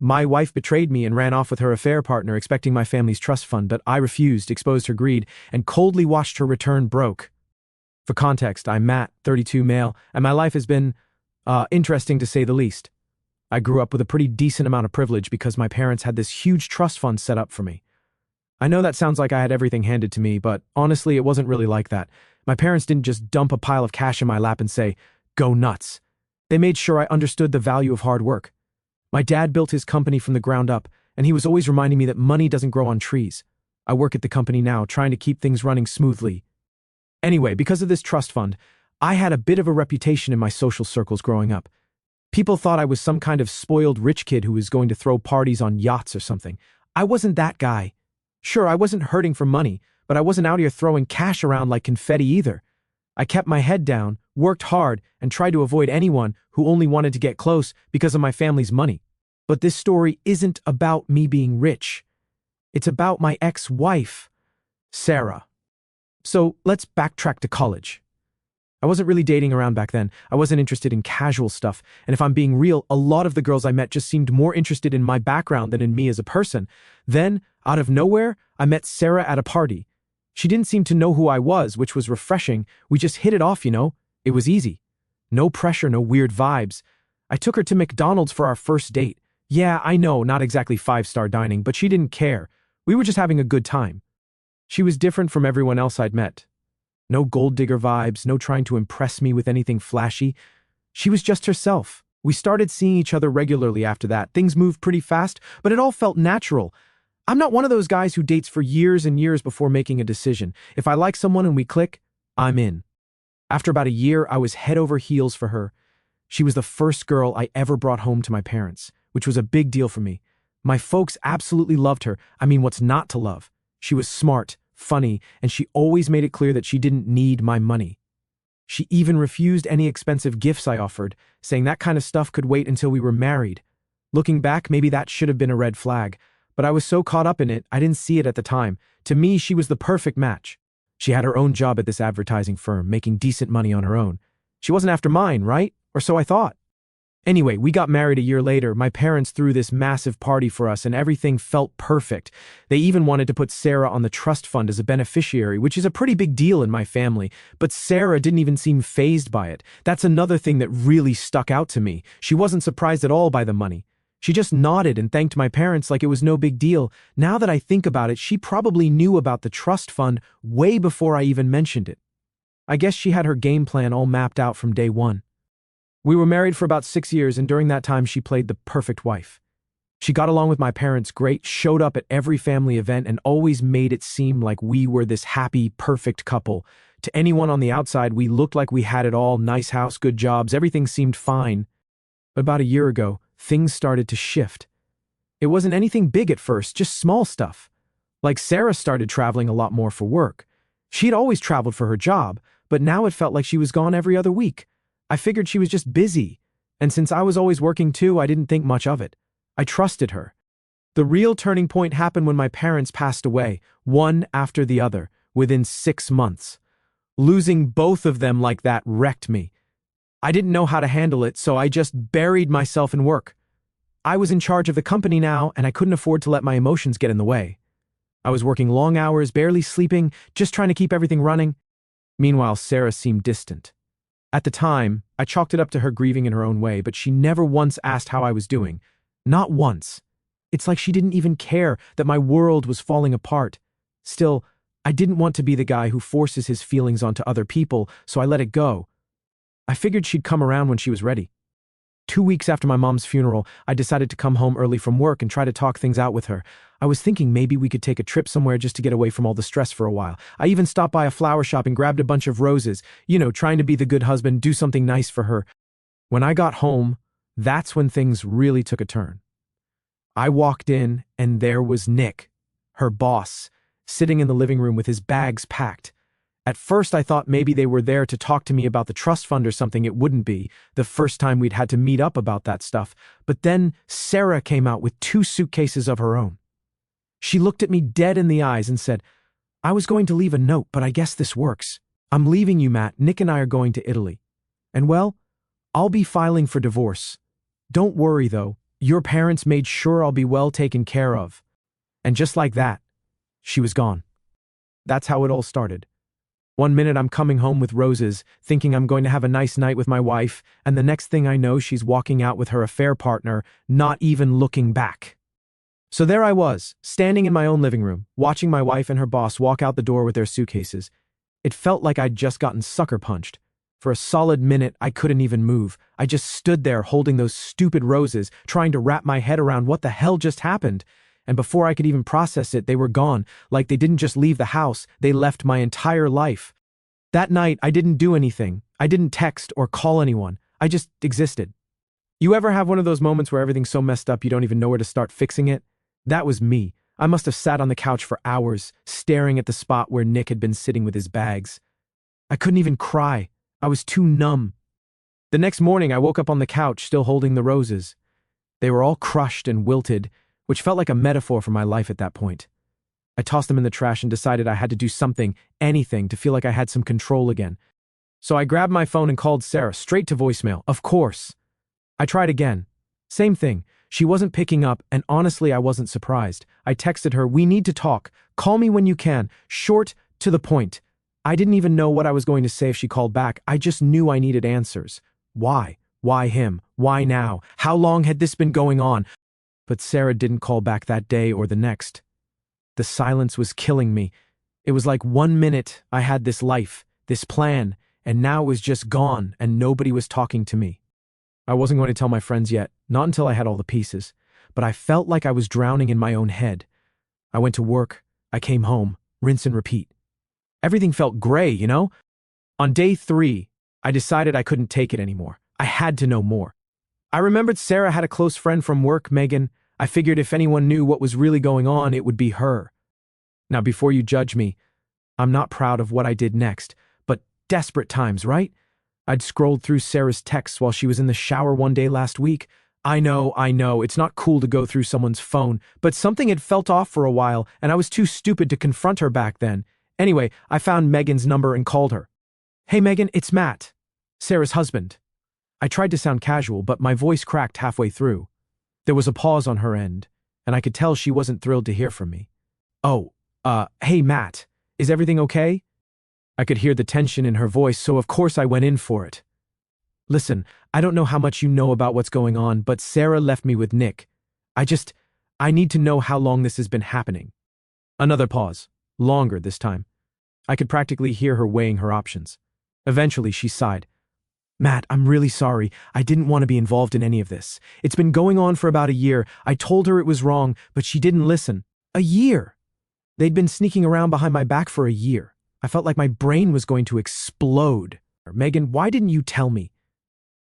My wife betrayed me and ran off with her affair partner expecting my family's trust fund, but I refused, exposed her greed, and coldly watched her return broke. For context, I'm Matt, 32 male, and my life has been, interesting to say the least. I grew up with a pretty decent amount of privilege because my parents had this huge trust fund set up for me. I know that sounds like I had everything handed to me, but honestly, it wasn't really like that. My parents didn't just dump a pile of cash in my lap and say, "Go nuts." They made sure I understood the value of hard work. My dad built his company from the ground up, and he was always reminding me that money doesn't grow on trees. I work at the company now, trying to keep things running smoothly. Anyway, because of this trust fund, I had a bit of a reputation in my social circles growing up. People thought I was some kind of spoiled rich kid who was going to throw parties on yachts or something. I wasn't that guy. Sure, I wasn't hurting for money, but I wasn't out here throwing cash around like confetti either. I kept my head down, worked hard, and tried to avoid anyone who only wanted to get close because of my family's money. But this story isn't about me being rich. It's about my ex-wife, Sarah. So let's backtrack to college. I wasn't really dating around back then. I wasn't interested in casual stuff, and if I'm being real, a lot of the girls I met just seemed more interested in my background than in me as a person. Then, out of nowhere, I met Sarah at a party. She didn't seem to know who I was, which was refreshing. We just hit it off, you know? It was easy. No pressure, no weird vibes. I took her to McDonald's for our first date. Yeah, I know, not exactly five-star dining, but she didn't care. We were just having a good time. She was different from everyone else I'd met. No gold digger vibes, no trying to impress me with anything flashy. She was just herself. We started seeing each other regularly after that. Things moved pretty fast, but it all felt natural. I'm not one of those guys who dates for years and years before making a decision. If I like someone and we click, I'm in. After about a year, I was head over heels for her. She was the first girl I ever brought home to my parents, which was a big deal for me. My folks absolutely loved her. I mean, what's not to love? She was smart, funny, and she always made it clear that she didn't need my money. She even refused any expensive gifts I offered, saying that kind of stuff could wait until we were married. Looking back, maybe that should have been a red flag, but I was so caught up in it, I didn't see it at the time. To me, she was the perfect match. She had her own job at this advertising firm, making decent money on her own. She wasn't after mine, right? Or so I thought. Anyway, we got married a year later. My parents threw this massive party for us and everything felt perfect. They even wanted to put Sarah on the trust fund as a beneficiary, which is a pretty big deal in my family. But Sarah didn't even seem fazed by it. That's another thing that really stuck out to me. She wasn't surprised at all by the money. She just nodded and thanked my parents like it was no big deal. Now that I think about it, she probably knew about the trust fund way before I even mentioned it. I guess she had her game plan all mapped out from day one. We were married for about 6 years, and during that time, she played the perfect wife. She got along with my parents great, showed up at every family event, and always made it seem like we were this happy, perfect couple. To anyone on the outside, we looked like we had it all: nice house, good jobs, everything seemed fine. But about a year ago, things started to shift. It wasn't anything big at first, just small stuff. Like Sarah started traveling a lot more for work. She'd always traveled for her job, but now it felt like she was gone every other week. I figured she was just busy, and since I was always working too, I didn't think much of it. I trusted her. The real turning point happened when my parents passed away, one after the other, within 6 months. Losing both of them like that wrecked me. I didn't know how to handle it, so I just buried myself in work. I was in charge of the company now, and I couldn't afford to let my emotions get in the way. I was working long hours, barely sleeping, just trying to keep everything running. Meanwhile, Sarah seemed distant. At the time, I chalked it up to her grieving in her own way, but she never once asked how I was doing. Not once. It's like she didn't even care that my world was falling apart. Still, I didn't want to be the guy who forces his feelings onto other people, so I let it go. I figured she'd come around when she was ready. 2 weeks after my mom's funeral, I decided to come home early from work and try to talk things out with her. I was thinking maybe we could take a trip somewhere just to get away from all the stress for a while. I even stopped by a flower shop and grabbed a bunch of roses, trying to be the good husband, do something nice for her. When I got home, that's when things really took a turn. I walked in, and there was Nick, her boss, sitting in the living room with his bags packed. At first, I thought maybe they were there to talk to me about the trust fund or something. It wouldn't be the first time we'd had to meet up about that stuff. But then Sarah came out with 2 suitcases of her own. She looked at me dead in the eyes and said, "I was going to leave a note, but I guess this works. I'm leaving you, Matt. Nick and I are going to Italy. And well, I'll be filing for divorce. Don't worry, though. Your parents made sure I'll be well taken care of." And just like that, she was gone. That's how it all started. One minute I'm coming home with roses, thinking I'm going to have a nice night with my wife, and the next thing I know she's walking out with her affair partner, not even looking back. So there I was, standing in my own living room, watching my wife and her boss walk out the door with their suitcases. It felt like I'd just gotten sucker punched. For a solid minute, I couldn't even move. I just stood there holding those stupid roses, trying to wrap my head around what the hell just happened. And before I could even process it, they were gone. Like they didn't just leave the house, they left my entire life. That night, I didn't do anything. I didn't text or call anyone. I just existed. You ever have one of those moments where everything's so messed up you don't even know where to start fixing it? That was me. I must have sat on the couch for hours, staring at the spot where Nick had been sitting with his bags. I couldn't even cry. I was too numb. The next morning, I woke up on the couch, still holding the roses. They were all crushed and wilted, which felt like a metaphor for my life at that point. I tossed them in the trash and decided I had to do something, anything, to feel like I had some control again. So I grabbed my phone and called Sarah, straight to voicemail, of course. I tried again. Same thing. She wasn't picking up, and honestly, I wasn't surprised. I texted her, "We need to talk. Call me when you can. Short, to the point." I didn't even know what I was going to say if she called back. I just knew I needed answers. Why? Why him? Why now? How long had this been going on? But Sarah didn't call back that day or the next. The silence was killing me. It was like 1 minute I had this life, this plan, and now it was just gone and nobody was talking to me. I wasn't going to tell my friends yet, not until I had all the pieces, but I felt like I was drowning in my own head. I went to work, I came home, rinse and repeat. Everything felt gray, you know? On day 3, I decided I couldn't take it anymore. I had to know more. I remembered Sarah had a close friend from work, Megan. I figured if anyone knew what was really going on, it would be her. Now, before you judge me, I'm not proud of what I did next, but desperate times, right? I'd scrolled through Sarah's texts while she was in the shower one day last week. I know, it's not cool to go through someone's phone, but something had felt off for a while, and I was too stupid to confront her back then. Anyway, I found Megan's number and called her. "Hey Megan, it's Matt, Sarah's husband." I tried to sound casual, but my voice cracked halfway through. There was a pause on her end, and I could tell she wasn't thrilled to hear from me. Hey Matt, is everything okay?" I could hear the tension in her voice, so of course I went in for it. "Listen, I don't know how much you know about what's going on, but Sarah left me with Nick. I need to know how long this has been happening." Another pause, longer this time. I could practically hear her weighing her options. Eventually, she sighed. "Matt, I'm really sorry. I didn't want to be involved in any of this. It's been going on for about a year. I told her it was wrong, but she didn't listen. A year! They'd been sneaking around behind my back for a year. I felt like my brain was going to explode. Megan, why didn't you tell me?"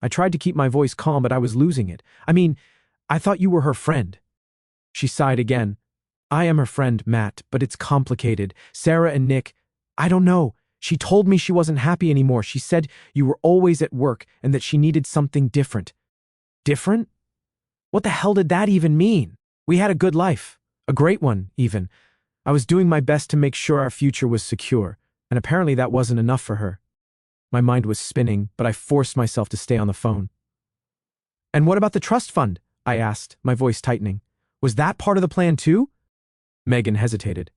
I tried to keep my voice calm, but I was losing it. I thought you were her friend." She sighed again. "I am her friend, Matt, but it's complicated. Sarah and Nick, I don't know. She told me she wasn't happy anymore. She said you were always at work and that she needed something different." Different? What the hell did that even mean? We had a good life. A great one, even. I was doing my best to make sure our future was secure, and apparently that wasn't enough for her. My mind was spinning, but I forced myself to stay on the phone. "And what about the trust fund?" I asked, my voice tightening. "Was that part of the plan too?" Megan hesitated.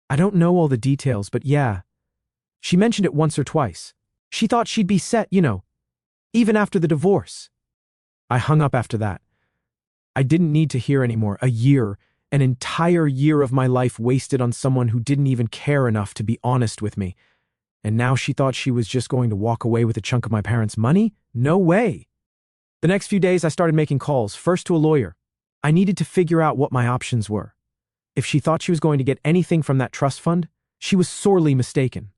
"I don't know all the details, but yeah. She mentioned it once or twice. She thought she'd be set, even after the divorce." I hung up after that. I didn't need to hear anymore. A year, an entire year of my life wasted on someone who didn't even care enough to be honest with me. And now she thought she was just going to walk away with a chunk of my parents' money? No way. The next few days I started making calls, first to a lawyer. I needed to figure out what my options were. If she thought she was going to get anything from that trust fund, she was sorely mistaken.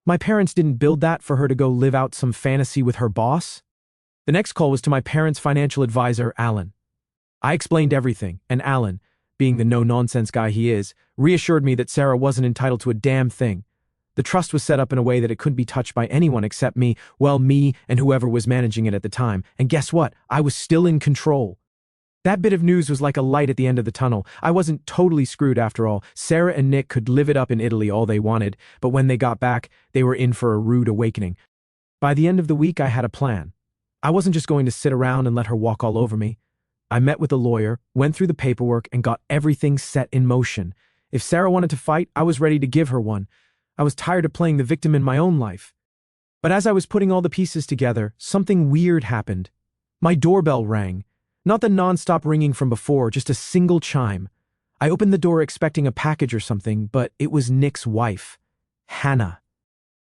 My parents didn't build that for her to go live out some fantasy with her boss. The next call was to my parents' financial advisor, Alan. I explained everything, and Alan, being the no-nonsense guy he is, reassured me that Sarah wasn't entitled to a damn thing. The trust was set up in a way that it couldn't be touched by anyone except me, me and whoever was managing it at the time. And guess what? I was still in control. That bit of news was like a light at the end of the tunnel. I wasn't totally screwed after all. Sarah and Nick could live it up in Italy all they wanted, but when they got back, they were in for a rude awakening. By the end of the week, I had a plan. I wasn't just going to sit around and let her walk all over me. I met with a lawyer, went through the paperwork, and got everything set in motion. If Sarah wanted to fight, I was ready to give her one. I was tired of playing the victim in my own life. But as I was putting all the pieces together, something weird happened. My doorbell rang. Not the non-stop ringing from before, just a single chime. I opened the door expecting a package or something, but it was Nick's wife, Hannah.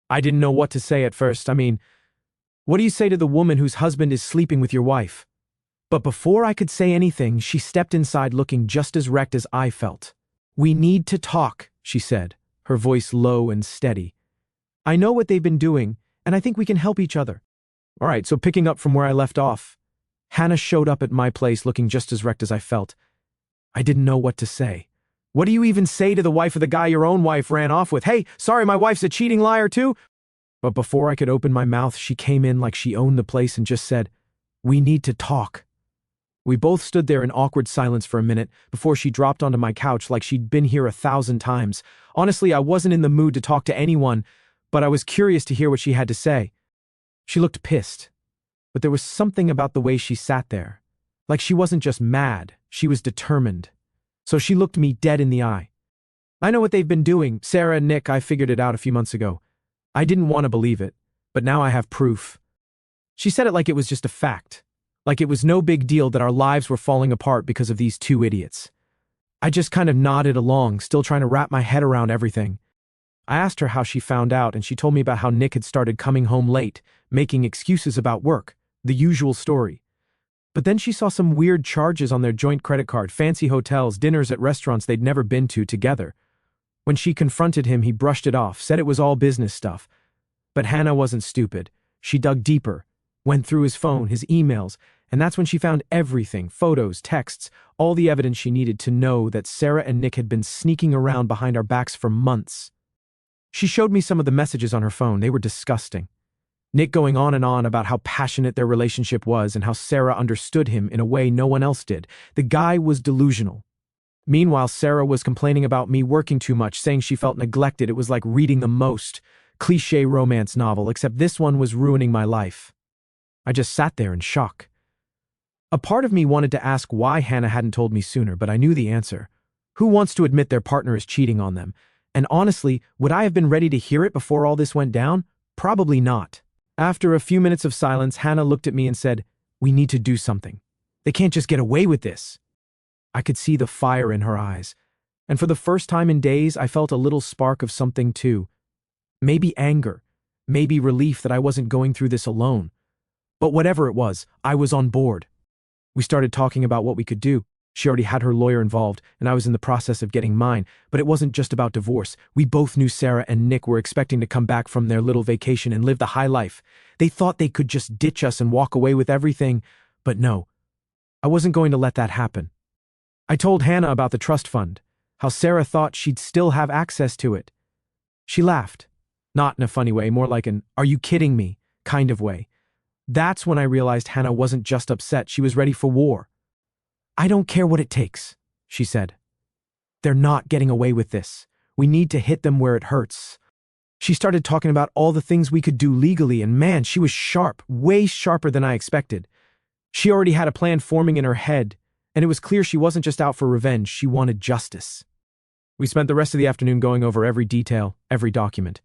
I didn't know what to say at first. What do you say to the woman whose husband is sleeping with your wife? But before I could say anything, she stepped inside looking just as wrecked as I felt. "We need to talk," she said, her voice low and steady. "I know what they've been doing, and I think we can help each other." All right, so picking up from where I left off, Hannah showed up at my place looking just as wrecked as I felt. I didn't know what to say. What do you even say to the wife of the guy your own wife ran off with? "Hey, sorry, my wife's a cheating liar too?" But before I could open my mouth, she came in like she owned the place and just said, "We need to talk." We both stood there in awkward silence for a minute before she dropped onto my couch like she'd been here 1,000 times. Honestly, I wasn't in the mood to talk to anyone, but I was curious to hear what she had to say. She looked pissed, but there was something about the way she sat there. Like she wasn't just mad, she was determined. So she looked me dead in the eye. "I know what they've been doing, Sarah and Nick. I figured it out a few months ago. I didn't want to believe it, but now I have proof." She said it like it was just a fact, like it was no big deal that our lives were falling apart because of these two idiots. I just kind of nodded along, still trying to wrap my head around everything. I asked her how she found out, and she told me about how Nick had started coming home late, making excuses about work, the usual story. But then she saw some weird charges on their joint credit card, fancy hotels, dinners at restaurants they'd never been to together. When she confronted him, he brushed it off, said it was all business stuff. But Hannah wasn't stupid. She dug deeper, went through his phone, his emails, and that's when she found everything, photos, texts, all the evidence she needed to know that Sarah and Nick had been sneaking around behind our backs for months. She showed me some of the messages on her phone. They were disgusting. Nick going on and on about how passionate their relationship was and how Sarah understood him in a way no one else did. The guy was delusional. Meanwhile, Sarah was complaining about me working too much, saying she felt neglected. It was like reading the most cliché romance novel, except this one was ruining my life. I just sat there in shock. A part of me wanted to ask why Hannah hadn't told me sooner, but I knew the answer. Who wants to admit their partner is cheating on them? And honestly, would I have been ready to hear it before all this went down? Probably not. After a few minutes of silence, Hannah looked at me and said, "We need to do something. They can't just get away with this." I could see the fire in her eyes, and for the first time in days, I felt a little spark of something too. Maybe anger, maybe relief that I wasn't going through this alone. But whatever it was, I was on board. We started talking about what we could do. She already had her lawyer involved, and I was in the process of getting mine, but it wasn't just about divorce. We both knew Sarah and Nick were expecting to come back from their little vacation and live the high life. They thought they could just ditch us and walk away with everything, but no, I wasn't going to let that happen. I told Hannah about the trust fund, how Sarah thought she'd still have access to it. She laughed, not in a funny way, more like an "are you kidding me" kind of way. That's when I realized Hannah wasn't just upset, she was ready for war. "I don't care what it takes," she said. "They're not getting away with this. We need to hit them where it hurts." She started talking about all the things we could do legally, and man, she was sharp, way sharper than I expected. She already had a plan forming in her head, and it was clear she wasn't just out for revenge, she wanted justice. We spent the rest of the afternoon going over every detail, every document.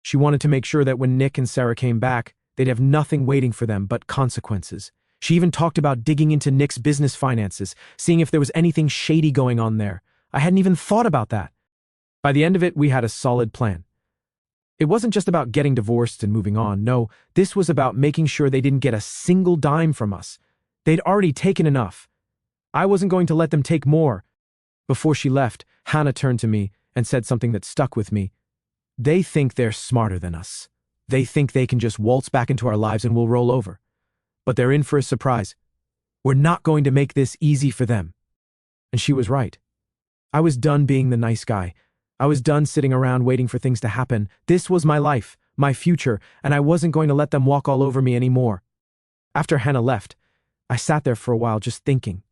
She wanted to make sure that when Nick and Sarah came back, they'd have nothing waiting for them but consequences. She even talked about digging into Nick's business finances, seeing if there was anything shady going on there. I hadn't even thought about that. By the end of it, we had a solid plan. It wasn't just about getting divorced and moving on. No, this was about making sure they didn't get a single dime from us. They'd already taken enough. I wasn't going to let them take more. Before she left, Hannah turned to me and said something that stuck with me. "They think they're smarter than us. They think they can just waltz back into our lives and we'll roll over. But they're in for a surprise. We're not going to make this easy for them." And she was right. I was done being the nice guy. I was done sitting around waiting for things to happen. This was my life, my future, and I wasn't going to let them walk all over me anymore. After Hannah left, I sat there for a while just thinking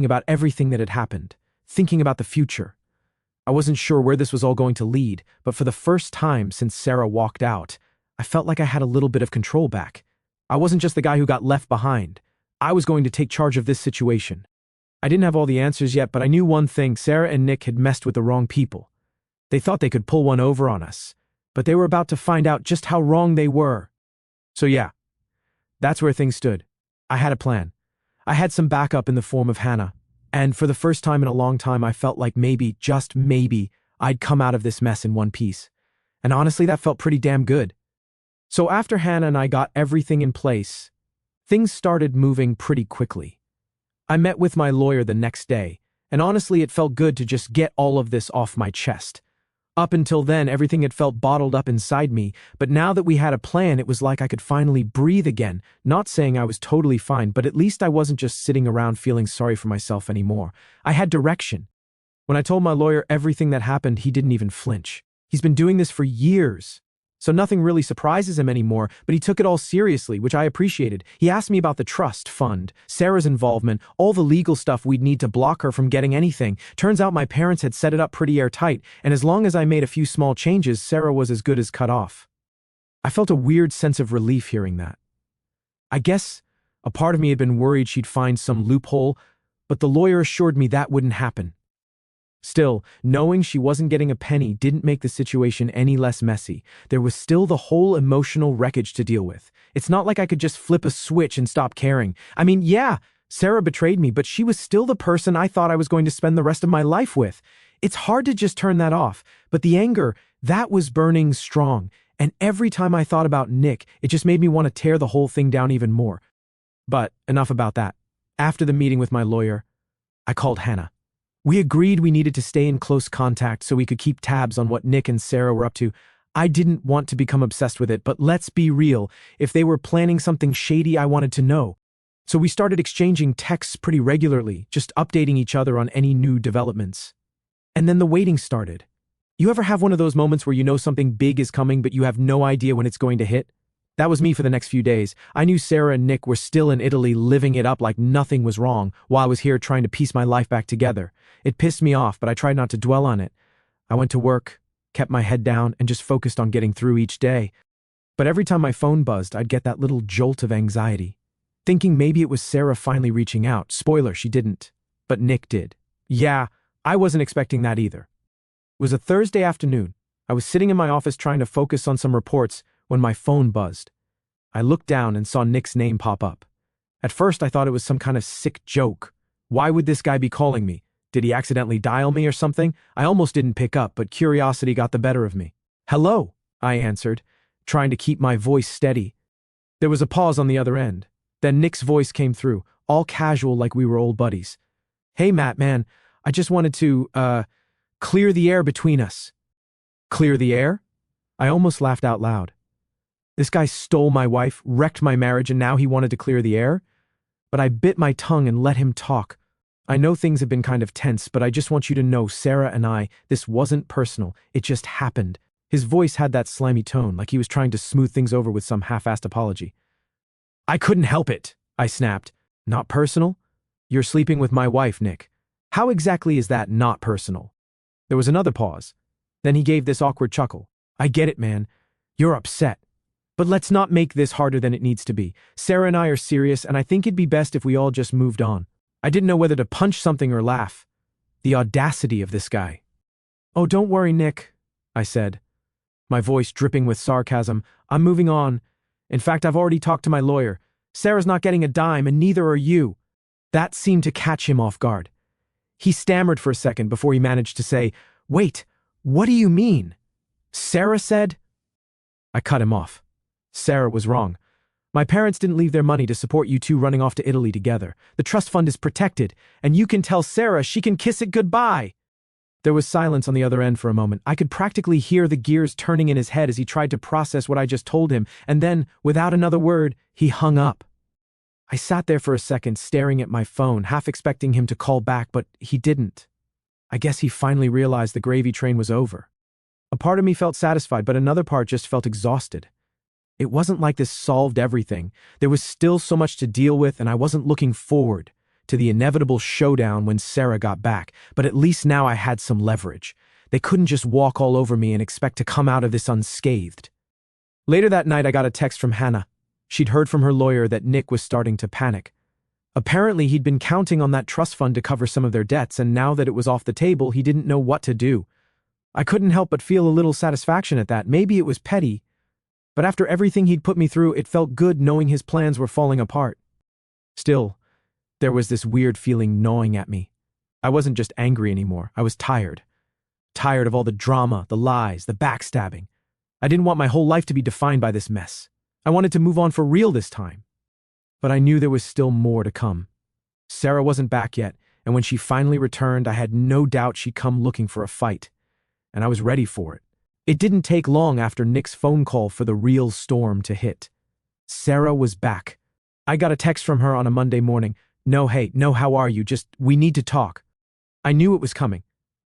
about everything that had happened, thinking about the future. I wasn't sure where this was all going to lead, but for the first time since Sarah walked out, I felt like I had a little bit of control back. I wasn't just the guy who got left behind. I was going to take charge of this situation. I didn't have all the answers yet, but I knew one thing: Sarah and Nick had messed with the wrong people. They thought they could pull one over on us, but they were about to find out just how wrong they were. So yeah, that's where things stood. I had a plan. I had some backup in the form of Hannah, and for the first time in a long time I felt like maybe, just maybe, I'd come out of this mess in one piece. And honestly, that felt pretty damn good. So after Hannah and I got everything in place, things started moving pretty quickly. I met with my lawyer the next day, and honestly it felt good to just get all of this off my chest. Up until then, everything had felt bottled up inside me, but now that we had a plan, it was like I could finally breathe again. Not saying I was totally fine, but at least I wasn't just sitting around feeling sorry for myself anymore. I had direction. When I told my lawyer everything that happened, he didn't even flinch. He's been doing this for years, so nothing really surprises him anymore, but he took it all seriously, which I appreciated. He asked me about the trust fund, Sarah's involvement, all the legal stuff we'd need to block her from getting anything. Turns out my parents had set it up pretty airtight, and as long as I made a few small changes, Sarah was as good as cut off. I felt a weird sense of relief hearing that. I guess a part of me had been worried she'd find some loophole, but the lawyer assured me that wouldn't happen. Still, knowing she wasn't getting a penny didn't make the situation any less messy. There was still the whole emotional wreckage to deal with. It's not like I could just flip a switch and stop caring. I mean, yeah, Sarah betrayed me, but she was still the person I thought I was going to spend the rest of my life with. It's hard to just turn that off, but the anger, that was burning strong. And every time I thought about Nick, it just made me want to tear the whole thing down even more. But enough about that. After the meeting with my lawyer, I called Hannah. We agreed we needed to stay in close contact so we could keep tabs on what Nick and Sarah were up to. I didn't want to become obsessed with it, but let's be real. If they were planning something shady, I wanted to know. So we started exchanging texts pretty regularly, just updating each other on any new developments. And then the waiting started. You ever have one of those moments where you know something big is coming, but you have no idea when it's going to hit? That was me for the next few days. I knew Sarah and Nick were still in Italy, living it up like nothing was wrong, while I was here trying to piece my life back together. It pissed me off, but I tried not to dwell on it. I went to work, kept my head down, and just focused on getting through each day. But every time my phone buzzed, I'd get that little jolt of anxiety, thinking maybe it was Sarah finally reaching out. Spoiler, she didn't. But Nick did. Yeah, I wasn't expecting that either. It was a Thursday afternoon. I was sitting in my office trying to focus on some reports when my phone buzzed. I looked down and saw Nick's name pop up. At first, I thought it was some kind of sick joke. Why would this guy be calling me? Did he accidentally dial me or something? I almost didn't pick up, but curiosity got the better of me. Hello, I answered, trying to keep my voice steady. There was a pause on the other end. Then Nick's voice came through, all casual like we were old buddies. Hey, Matt, man, I just wanted to, clear the air between us. Clear the air? I almost laughed out loud. This guy stole my wife, wrecked my marriage, and now he wanted to clear the air? But I bit my tongue and let him talk. I know things have been kind of tense, but I just want you to know, Sarah and I, this wasn't personal. It just happened. His voice had that slimy tone, like he was trying to smooth things over with some half-assed apology. I couldn't help it, I snapped. Not personal? You're sleeping with my wife, Nick. How exactly is that not personal? There was another pause. Then he gave this awkward chuckle. I get it, man. You're upset. But let's not make this harder than it needs to be. Sarah and I are serious, and I think it'd be best if we all just moved on. I didn't know whether to punch something or laugh. The audacity of this guy. Oh, don't worry, Nick, I said, my voice dripping with sarcasm. I'm moving on. In fact, I've already talked to my lawyer. Sarah's not getting a dime, and neither are you. That seemed to catch him off guard. He stammered for a second before he managed to say, Wait, what do you mean? Sarah said? I cut him off. Sarah was wrong. My parents didn't leave their money to support you two running off to Italy together. The trust fund is protected, and you can tell Sarah she can kiss it goodbye. There was silence on the other end for a moment. I could practically hear the gears turning in his head as he tried to process what I just told him, and then, without another word, he hung up. I sat there for a second, staring at my phone, half expecting him to call back, but he didn't. I guess he finally realized the gravy train was over. A part of me felt satisfied, but another part just felt exhausted. It wasn't like this solved everything. There was still so much to deal with, and I wasn't looking forward to the inevitable showdown when Sarah got back, but at least now I had some leverage. They couldn't just walk all over me and expect to come out of this unscathed. Later that night, I got a text from Hannah. She'd heard from her lawyer that Nick was starting to panic. Apparently, he'd been counting on that trust fund to cover some of their debts, and now that it was off the table, he didn't know what to do. I couldn't help but feel a little satisfaction at that. Maybe it was petty, but after everything he'd put me through, it felt good knowing his plans were falling apart. Still, there was this weird feeling gnawing at me. I wasn't just angry anymore. I was tired. Tired of all the drama, the lies, the backstabbing. I didn't want my whole life to be defined by this mess. I wanted to move on for real this time. But I knew there was still more to come. Sarah wasn't back yet, and when she finally returned, I had no doubt she'd come looking for a fight. And I was ready for it. It didn't take long after Nick's phone call for the real storm to hit. Sarah was back. I got a text from her on a Monday morning. No, hey, no, how are you? Just, we need to talk. I knew it was coming.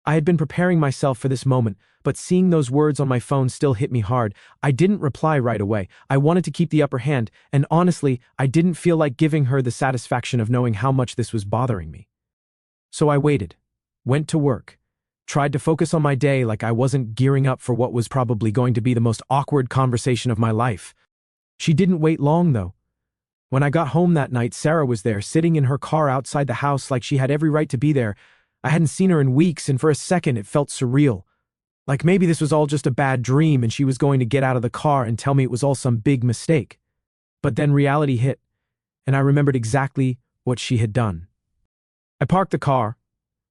I had been preparing myself for this moment, but seeing those words on my phone still hit me hard. I didn't reply right away. I wanted to keep the upper hand, and honestly, I didn't feel like giving her the satisfaction of knowing how much this was bothering me. So I waited, went to work, tried to focus on my day like I wasn't gearing up for what was probably going to be the most awkward conversation of my life. She didn't wait long, though. When I got home that night, Sarah was there, sitting in her car outside the house like she had every right to be there. I hadn't seen her in weeks, and for a second it felt surreal. Like maybe this was all just a bad dream and she was going to get out of the car and tell me it was all some big mistake. But then reality hit, and I remembered exactly what she had done. I parked the car,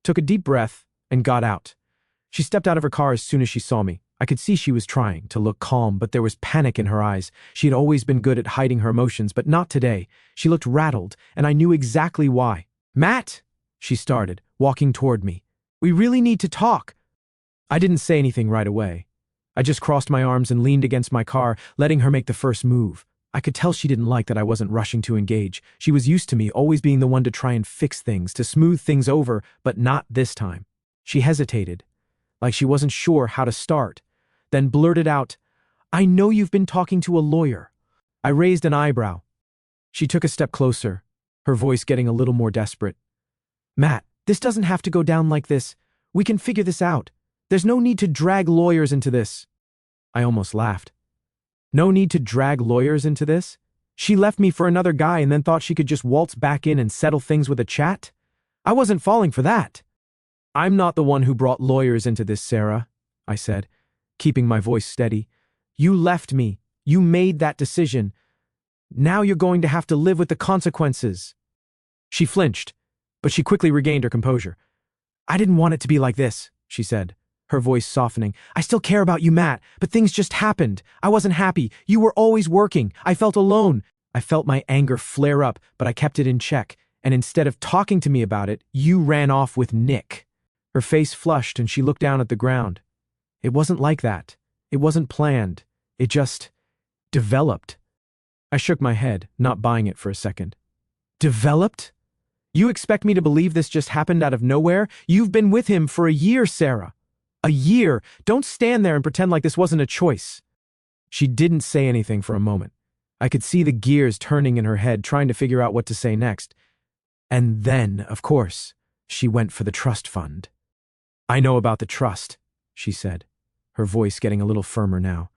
took a deep breath, and got out. She stepped out of her car as soon as she saw me. I could see she was trying to look calm, but there was panic in her eyes. She had always been good at hiding her emotions, but not today. She looked rattled, and I knew exactly why. "Matt," she started, walking toward me. "We really need to talk." I didn't say anything right away. I just crossed my arms and leaned against my car, letting her make the first move. I could tell she didn't like that I wasn't rushing to engage. She was used to me always being the one to try and fix things, to smooth things over, but not this time. She hesitated, like she wasn't sure how to start, then blurted out, "I know you've been talking to a lawyer." I raised an eyebrow. She took a step closer, her voice getting a little more desperate. "Matt, this doesn't have to go down like this. We can figure this out. There's no need to drag lawyers into this." I almost laughed. No need to drag lawyers into this? She left me for another guy and then thought she could just waltz back in and settle things with a chat? I wasn't falling for that. "I'm not the one who brought lawyers into this, Sarah," I said, keeping my voice steady. "You left me. You made that decision. Now you're going to have to live with the consequences." She flinched, but she quickly regained her composure. "I didn't want it to be like this," she said, her voice softening. "I still care about you, Matt, but things just happened. I wasn't happy. You were always working. I felt alone." I felt my anger flare up, but I kept it in check, and instead of talking to me about it, you ran off with Nick. Her face flushed and she looked down at the ground. It wasn't like that. It wasn't planned. It just developed. I shook my head, not buying it for a second. "Developed? You expect me to believe this just happened out of nowhere? You've been with him for a year, Sarah. A year. Don't stand there and pretend like this wasn't a choice." She didn't say anything for a moment. I could see the gears turning in her head, trying to figure out what to say next. And then, of course, she went for the trust fund. "I know about the trust," she said, her voice getting a little firmer now.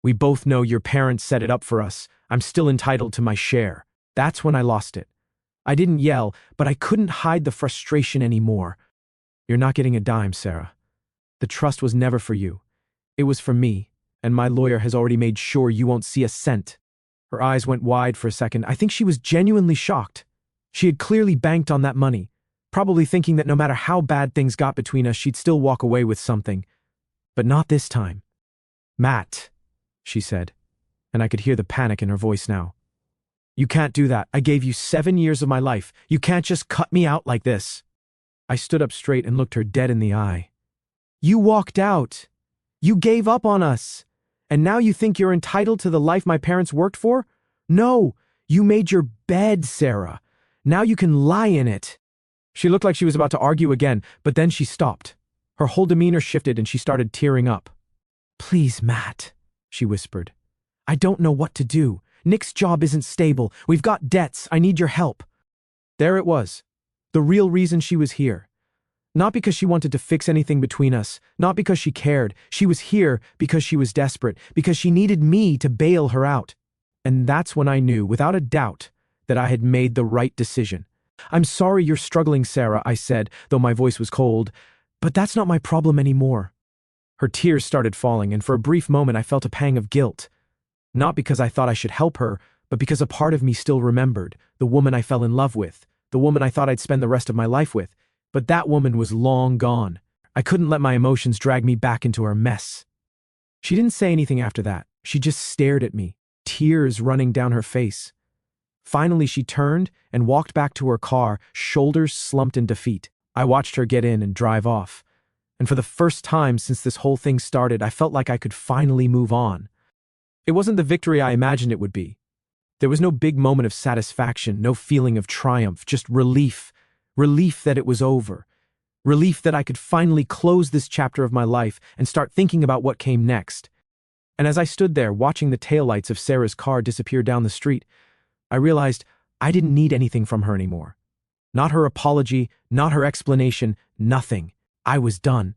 "We both know your parents set it up for us. I'm still entitled to my share." That's when I lost it. I didn't yell, but I couldn't hide the frustration anymore. "You're not getting a dime, Sarah. The trust was never for you. It was for me, and my lawyer has already made sure you won't see a cent." Her eyes went wide for a second. I think she was genuinely shocked. She had clearly banked on that money, probably thinking that no matter how bad things got between us, she'd still walk away with something. But not this time. "Matt," she said, and I could hear the panic in her voice now. "You can't do that. I gave you 7 years of my life. You can't just cut me out like this." I stood up straight and looked her dead in the eye. "You walked out. You gave up on us. And now you think you're entitled to the life my parents worked for? No, you made your bed, Sarah. Now you can lie in it." She looked like she was about to argue again, but then she stopped. Her whole demeanor shifted and she started tearing up. "Please, Matt," she whispered. "I don't know what to do. Nick's job isn't stable. We've got debts. I need your help." There it was. The real reason she was here. Not because she wanted to fix anything between us, not because she cared. She was here because she was desperate, because she needed me to bail her out. And that's when I knew, without a doubt, that I had made the right decision. "I'm sorry you're struggling, Sarah," I said, though my voice was cold, "but that's not my problem anymore." Her tears started falling, and for a brief moment I felt a pang of guilt. Not because I thought I should help her, but because a part of me still remembered the woman I fell in love with, the woman I thought I'd spend the rest of my life with. But that woman was long gone. I couldn't let my emotions drag me back into her mess. She didn't say anything after that. She just stared at me, tears running down her face. Finally, she turned and walked back to her car, shoulders slumped in defeat. I watched her get in and drive off. And for the first time since this whole thing started, I felt like I could finally move on. It wasn't the victory I imagined it would be. There was no big moment of satisfaction, no feeling of triumph, just relief. Relief that it was over. Relief that I could finally close this chapter of my life and start thinking about what came next. And as I stood there watching the taillights of Sarah's car disappear down the street, I realized I didn't need anything from her anymore. Not her apology, not her explanation, nothing. I was done.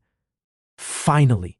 Finally.